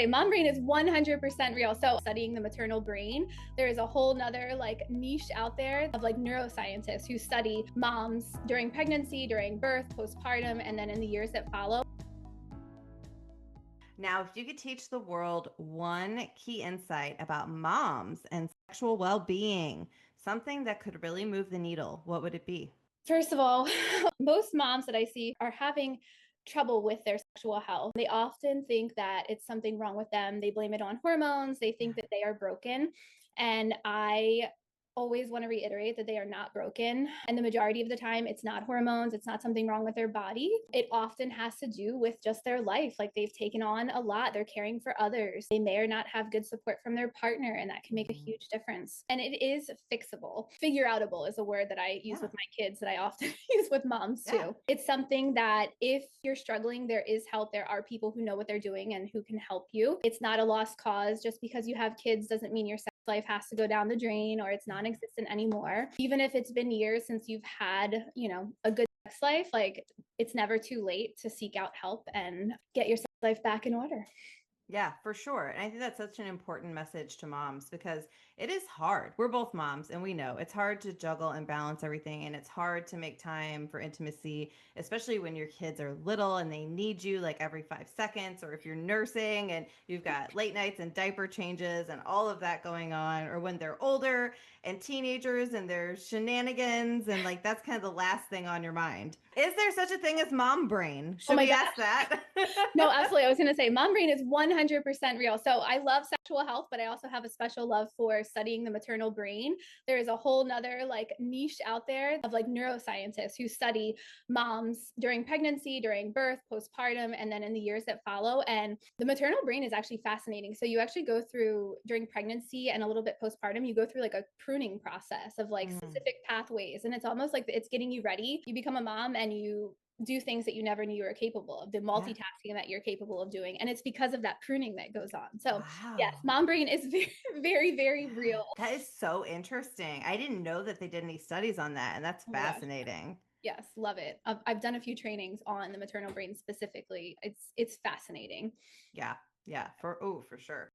Mom brain is 100% real. So studying the maternal brain, there is a whole nother niche out there of neuroscientists who study moms during pregnancy, during birth, postpartum, and then in the years that follow. Now, if you could teach the world one key insight about moms and sexual well-being, something that could really move the needle, what would it be? First of all, most moms that I see are having trouble with their sexual health. They often think that it's something wrong with them. They blame it on hormones. They think that they are broken. And I always want to reiterate that they are not broken. And the majority of the time, it's not hormones, it's not something wrong with their body. It often has to do with just their life. Like they've taken on a lot, they're caring for others. They may or not have good support from their partner, and that can make a huge difference. And it is fixable. Figureoutable is a word that I use Yeah. with my kids that I often use with moms too. Yeah. It's something that if you're struggling, there is help. There are people who know what they're doing and who can help you. It's not a lost cause. Just because you have kids doesn't mean your life has to go down the drain or it's non-existent anymore. Even if it's been years since you've had, a good sex life, it's never too late to seek out help and get your sex life back in order. Yeah, for sure. And I think that's such an important message to moms because it is hard. We're both moms and we know it's hard to juggle and balance everything. And it's hard to make time for intimacy, especially when your kids are little and they need you like every 5 seconds, or if you're nursing and you've got late nights and diaper changes and all of that going on, or when they're older and teenagers and their shenanigans. And like that's kind of the last thing on your mind. Is there such a thing as mom brain? Oh Should my we gosh. ask that? No, absolutely. I was going to say mom brain is 100% real. So I love sexual health, but I also have a special love for studying the maternal brain. There is a whole nother niche out there of neuroscientists who study moms during pregnancy, during birth, postpartum, and then in the years that follow. And the maternal brain is actually fascinating. So you actually go through during pregnancy and a little bit postpartum, you go through a pruning process of specific pathways. And it's almost like it's getting you ready. You become a mom and you do things that you never knew you were capable of, the Yeah. multitasking that you're capable of doing. And it's because of that pruning that goes on. So yes, Wow. mom brain is very, very, very real. That is so interesting. I didn't know that they did any studies on that, and that's Oh my gosh. fascinating. Yes, love it. I've done a few trainings on the maternal brain specifically. It's fascinating. Yeah, yeah, for sure.